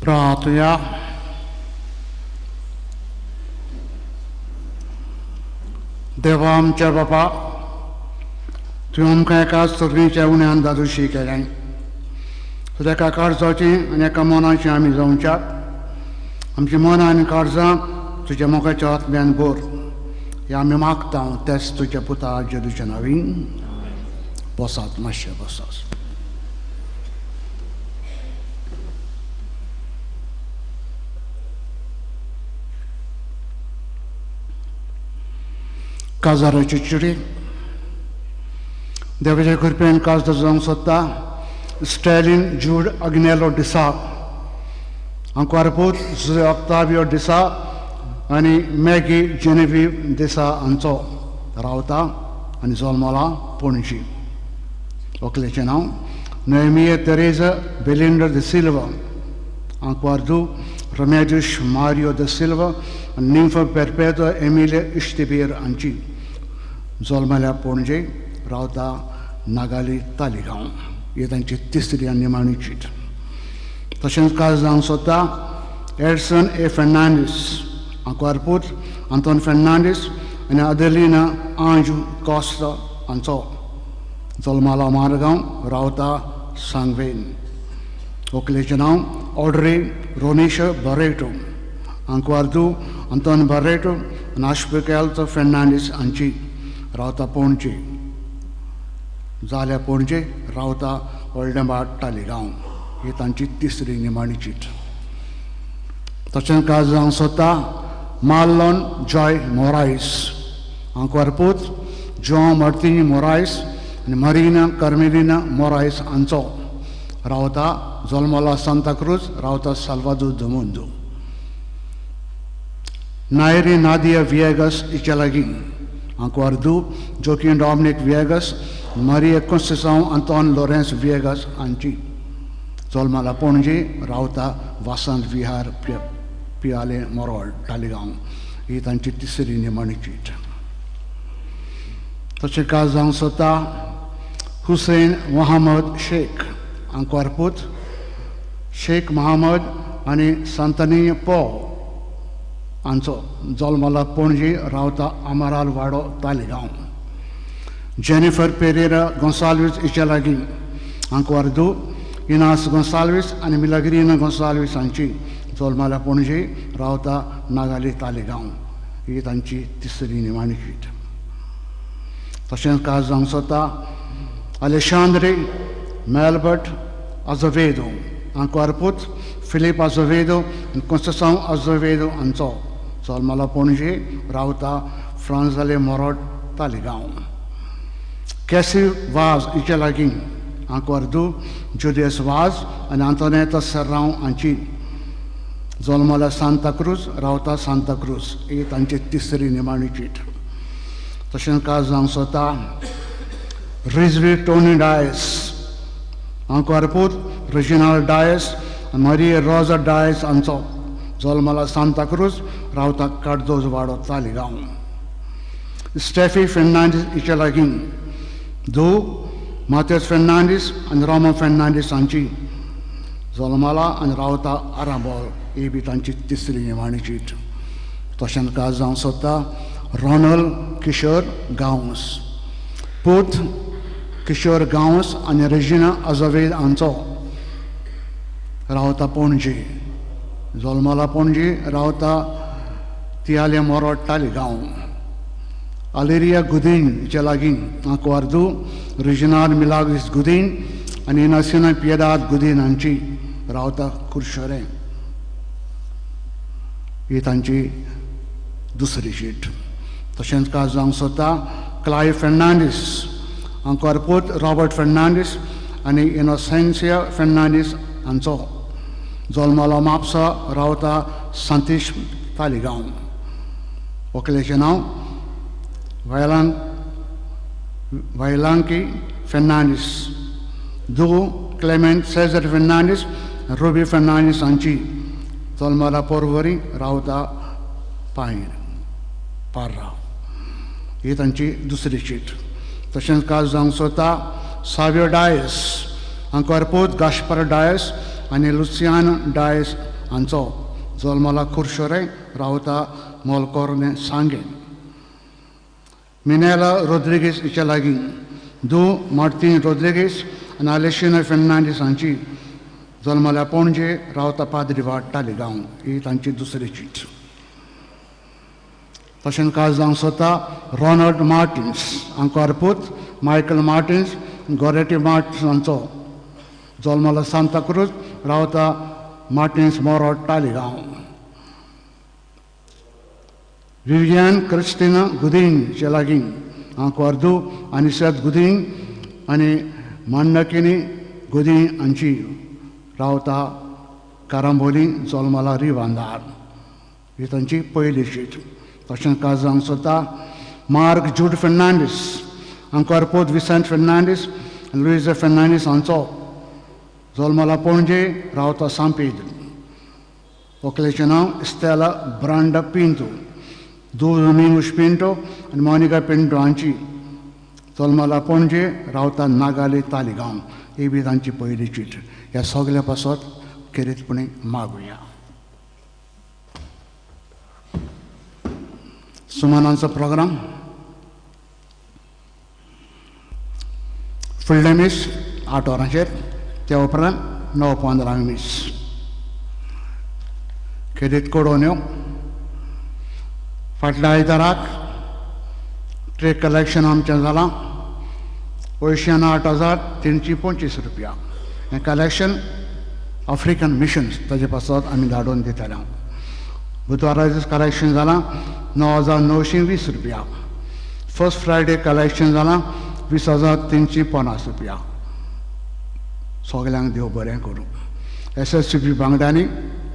प्रार्थया देवा आमच्या बापा तुवें आमकां एका सगळींच्या उण्यान दादोशी केलें सो एका काळजाची आनी एका मनाची आमी जावच्याक आमची मनां आनी काळजां तुज्या मोगाच्या आत्म्यान भर हें आमी मागता तेच तुज्या पुता जेजूच्या नांवान बसात मातशें बसात. काजाराची चिडी देवाच्या कृपेन काजदार जावंक सोदता स्टॅलिन जूड अग्नेलो डिसा आंकवारपूत जुझे ऑक्टावियो डिसा आनी मॅगी जेनेवीव डिसा हांचो रावता आनी जल्मला पणजी. व्हंकलेचें नांव नोएमिया तेरेजा बेलिंडर de Silva आंकवारदू Remedios Mario de Silva आनी निम्फा परपेtua एमिलिया इश्तिबीर हांची जल्मल्या पणजे रावता नागाली तालिगांव. ही तांची तिसरी आनी निमाणी चीट. तशेंच काज जावंक सोदता एडसन ए फेर्नांडीस आंकवारपूत आंतोन फेर्नांडीस आनी अदेलिना आंजू कॉस्टा हांचो जल्मला मारगांव रावता सांगवेन. व्हंकलेचें नांव ऑड्रे रोनिशा बरेटो आंकवारदू आंतोन बरेटो आनी आश्पिकॅल्तो फेर्नांडीस हांची रावता पणजे जाल्या पणजे रावता ओल्डेंबाट तालिगांव. ही तांची तिसरी निमाणी चीट. तशेंच काज जावंक सोदता मार्लोन जॉय मोरायस आंकवारपूत जॉन मार्टिनी मोरायस आनी मारिना कार्मेलिना मोरायस हांचो रावता जल्मला सांता क्रूज रावता साल्वादोर दो मुंदो. नायरी नादिया विएगस इचेलागीन आंकवारदू जोकिन डॉमिनिक विएगस मारिया कॉन्सेसांव आंतोन लॉरेंस विएगस हांची जल्मला पणजे रावता वासंत विहार पियाले मोरोळ तालिगांव. ही तांची तिसरी निमाणी चीट. तशें काज जावंक सोदता हुसैन मोहम्मद शेख आंकवारपूत शेख मोहम्मद आनी सांतनी पॉ हांचो जल्मला पणजे रावता अमराल वाडो तालिगांव. जेनिफर पेरेरा गोन्साल्वीस इचेलागी आंकवारदू इनास गोन्साल्वीस आनी मिलाग्रीना गोन्साल्वीस हांची जल्मला पणजे रावता नागाली तालिगांव. ही तांची तिसरी निमाणी चीट. तशेंच काज जावंक सोदता अलेशांद्रे मेलबर्ट अझोवेदो आंकवारपूत फिलीप अझोवेदो आनी कॉन्सेसांव अझोवेदो हांचो जल्मला पणजे रावता फ्रांजाले मोरोट तालिगांव. कॅसी वाज हिचे लागीं आंकवारदू जुदियस वाज आनी आंतोनेता सर्रांव हांची जल्मला सांता क्रूज रावता सांता क्रूज. ही तांची तिसरी निमाणी चीट. तशेंच काज जावंक सोदता रिजवी टोनी डायस आंकवारपूत रेजिनाल्ड डायस आनी मारिया रोजा डायस हांचो जल्मला सांता क्रूज रावता कार्दोज वाडो तालिगांव. स्टेफी फेर्नांडीस हिचे लागीं दो माथेस फेर्नांडीस आनी रोमो फेर्नांडीस हांची जल्मला आनी रावता आरांबोल. ही बी तांची तिसरी निमाणी चीट. तशेंच काज जावंक सोदता रोनल्ड किशोर गांवस पूत किशोर गांवस आनी रेजिना अझोवेद हांचो रावता पणजे जल्मला पणजे रावता तियाले मोरोट तालिगांव. अलेरिया गुदीन हिचे लागीं आंकवारदू रेजिनाल्ड मिलाग्रीस गुदीन आनी इनासिना पियेदाद गुदीन हांची रावता कुर्शोरें. ही तांची दुसरी शीट. तशेंच काज जावंक सोदता क्लाय फेर्नांडीस आंकवारपूत रॉबर्ट फेर्नांडीस आनी इनोसेन्सिया फेर्नांडीस हांचो जल्मला म्हापसा रावता सांतीश तालिगांव. व्हंकलेचें नांव वायलांकी फेर्नांडीस. दो Clement Caesar Fernandes ruby Fernandes हांची जल्मला पोरवरी रावता पार्रा. ही तांची दुसरी शीट. तशेंच काज जावंक सोदता सावियो डायस आंकवारपूत गाश्पर डायस आनी लुसियान डायस हांचो जल्माला खुर्शोरे रावता मोलकोरने सांगे. मिनेला रोड्रिगीस हिच्या लागीं दू मार्तीन रोड्रिगीस आनी आलेशिना फेर्नांडीस हांची जल्माल्या पणजे रावता पाद्रीवाड तालिगांव ही तांची दुसरी चीट. तशेंच काज जावंक सोदता रॉनल्ड मार्टिन्स हांकां पूत मायकल मार्टिन्स गोरेटी मार्टिन्स हांचो जल्माला सांता क्रूज रावता मार्टिन्स मोरोड तालिगांव. विवियन क्रिस्टिना गुदींगचे लागीं हांकां आनी सेत गुदींग आनी मांडकिनी गुदींग हांची रावता कारांबोली जल्माला रिवांदार ही तांची पयली शीट. तशेंच काज जावंक सोदता मार्क जूड फेर्नांडीस हांकां पूत विसेंट फेर्नांडीस आनी लुइजा फेर्नांडीस हांचो जल्माला पणजे रावता सांपेद्र. व्हंकलेचें नांव इस्तेला ब्रांडा पिंटो. दोमिंगोस पिंटो आनी मोनिका पिंटो हांची जल्माला पणजे रावता नागाले तालिगांव ही बी तांची पयली चीट. ह्या सगल्या पासत खेरीतपणी मागुया. सुमनांचो प्रोग्राम फुडले मीस 8 वरांचेर त्या उपरांत 9:15 मीस. खेरीत कोडोन्यो फाटल्या आयताराक ट्रेक कलेक्शन आमचें जालां 8,325 रुपया. हें कलेक्शन आफ्रिकन मिशन्स ताजे पासत आमी धाडून दिताले. बुधवारा दीस कलेक्शन जालां 9,920 रुपया. फर्स्ट फ्रायडे कलेक्शन जालां 20,350 रुपया. सगल्यांक देव बरें करूं. SSCP बांगड्यांनी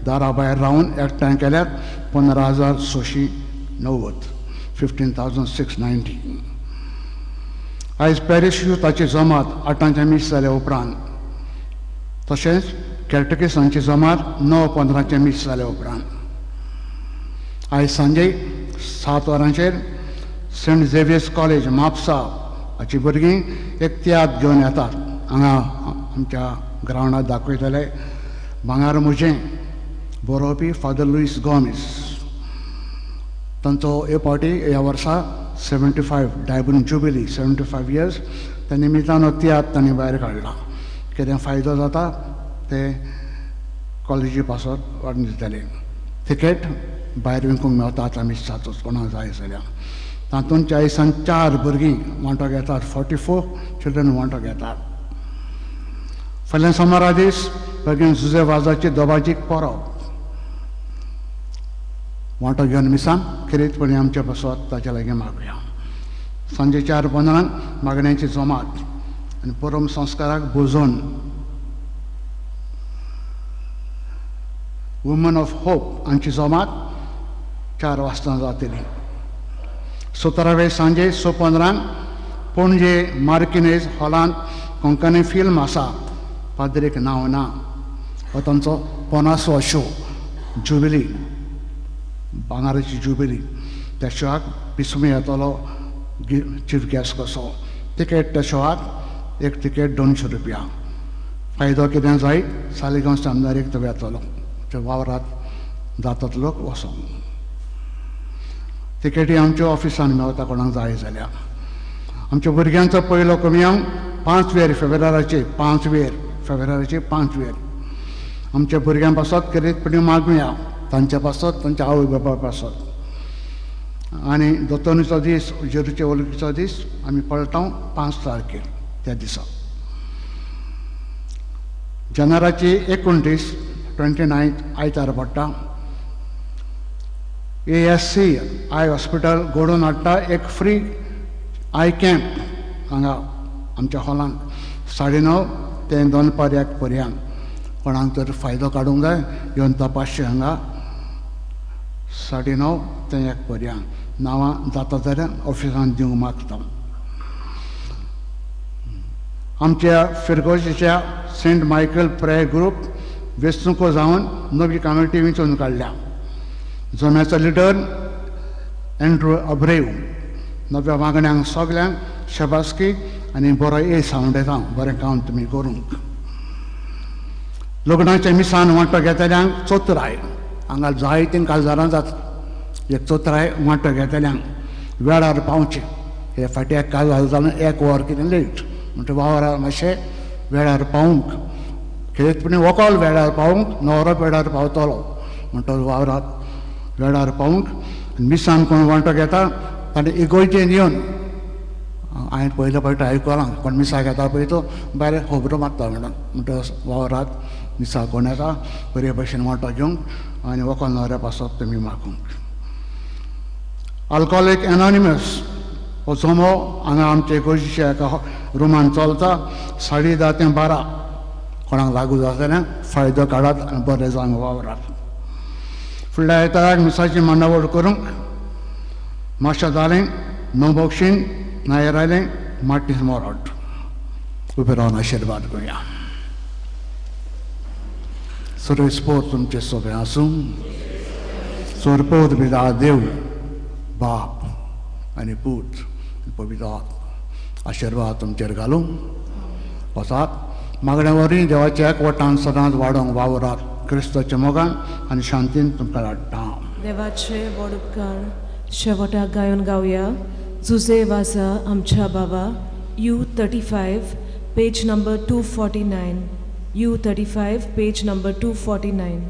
दारा भायर रावन एकठांय केल्यात 15,690 15,690. आयज पॅरीश युथाची जमात 8 मीस जाल्या उपरांत तशेंच कॅटकिसांची जमात 9:15 मीस जाल्या उपरांत आयज सांजे 7 वरांचेर सेंट झेवियर्स कॉलेज म्हापसा हाची भुरगीं एकट्यात घेवन येतात. हांगा आमच्या ग्रावंडार दाखयतले भांगार मुजें बरोवपी फादर लुईस गोमेज. तांचो हे फावटी ह्या वर्सा 75 डायबून जुबिली 75 इयर्स. त्या निमित्तान हो तियात्र तांणी भायर काडला. कितें फायदो जाता ते कॉलेजी पासत वाडून दितले. तिकेट भायर विकूंक मेळतात आमी सातूच कोणाक जाय जाल्यार. तातूंत 40 भुरगीं वांटो घेतात. 44 चिल्ड्रन वांटो घेतात. फाल्यां सोमारा दीस बेगीन जुजे वाजाची दोबाजीक परब वांटो घेवन मिसान खेरीतपणी आमच्या पासत ताचे लागीं मागुया. सांजे 4:15 मागण्यांची जमात आनी परम संस्काराक बुजोवन वुमन ऑफ होप हांची जमात 4 वाजता जातली. 17 सांजे 6:15 पणजे मार्किनेज हॉलांत कोंकणी फिल्म आसा. पाद्रेक नांव ना. हो तांचो 50वो शो जुबिली भांगाराची जुबिली. त्या शोआक पिसुमी येतलो चीफ गॅस्ट कसो. तिकेट त्या शोआक एक तिकेट 200 रुपया. फायदो कितें जायत सालिगांव स्टॅम्दारीक तो येतलो. ते वावरांत जातात लोक वचोंक. तिकेटी आमच्या ऑफिसान मेळटा कोणाक जाय जाल्यार. आमच्या भुरग्यांचो पयलो कमियांग 5 फेब्रुवारीचे 5 आमच्या भुरग्यां पासत खेरीतपणी मागुया. तांच्या पासत तांच्या आवय बापाय पासत. आनी दोतोनीचो दीस जेरूचे वळखीचो दीस आमी पळटाव 5 तारखेर त्या दिसा. जानेराची 29 29 आयतार पडटा. ASC आय हॉस्पिटल घडोवन हाडटा एक फ्री आय कॅम्प हांगा आमच्या हॉलांत 9:30 ते 2 पर्यंत. कोणाक तर फायदो काडूंक जाय येवन तपासचें हांगा 9:30 ते 1 पर्यंत. नांवां जाता जाल्यार ऑफिसान दिवंक मागता. आमच्या फिरगोशीच्या सेंट मायकल प्रेयर ग्रूप वेंचणुको जावन नवी कमिटी वेंचून काडल्या. जोम्याचो लिडर एंड्रू अब्रेव. नव्या वांगड्यांक सगल्यांक शबासकी आनी बरो सावंड येता. बरें काम तुमी करूंक. लग्नाच्या मिसान वांटो घेतल्यांक चोत्राय हांगा जायतीं काळजारां जाता. एक चोत्राय वांटो घेतल्यांक वेळार पावचें. हे फाटी एक काळजार जावन 1 वर कितें लेट म्हणटा वावरार मातशें वेळार पावूंक. खेळतपणी वकोल वेळार पावूंक न्हवरो वेळार पावतलो म्हणटा वावरात वेळार पावूंक. मिसान कोण वांटो घेता ताणें इगोयचेन येवन हांवें पयले फावटी आयकलां कोण मिसा घेता पळय तो भायर खोबरो मारता म्हणटा वावरात मिसा कोण येता बरे भशेन वांटो घेवंक आनी वकोल न्हवऱ्या पासत तुमी मागूंक. अल्कोहोलीक एनॉनिमस हो जमो हांगा आमचे इगोर्जीच्या एका रुमान चलता. 10:30 ते 12 कोणाक लागू जातल्यांक फायदो काडात आनी बरें जावंक वावरात. फुडल्या आयताराक मिसाची मांडावळ करूंक मातशें जालें. नो बॉक्सीन नायर आयलें माटी मोरड. उबे रावन आशिर्वाद करुया. सुरेस्पोर तुमचे सोबे आसूं. सोरपोर बिदा देव बाप आनी पूत पवित्र आशिर्वाद तुमचेर घालूं वचात. मागण्या वरी देवाच्या एकवटान सदांच वाडोवंक वावरात. क्रिस्ताच्या मोगान आनी शांतीन तुमकां धाडटा. देवाचे व्हड उपकार शेवटाक गायन गावया. जुजे वाजा आमच्या बाबा U35 page number 249. U35 page number 249.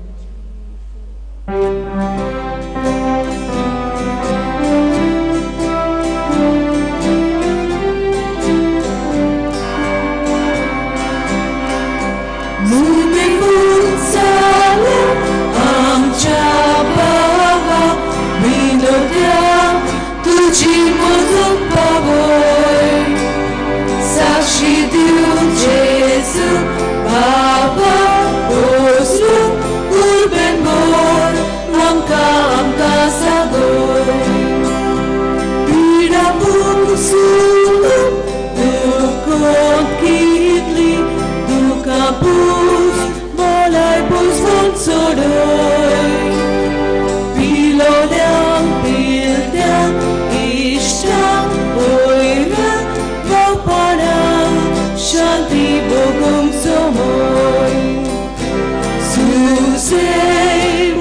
तुझी मधुर पावय साक्षी दिवं जेजू बाबा ओसरू कुर्बेन बोर आमकां सागोय. पिडा पुसून दुखोन कितली दुखां पूस बोलाय पूस बोल सोडोय. पिलोल्यांक पिलत्यांक शांती भोगूंक सोमोय. सुसे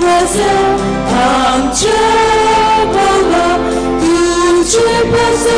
वाजा आमच्या बाबा तुझे पासो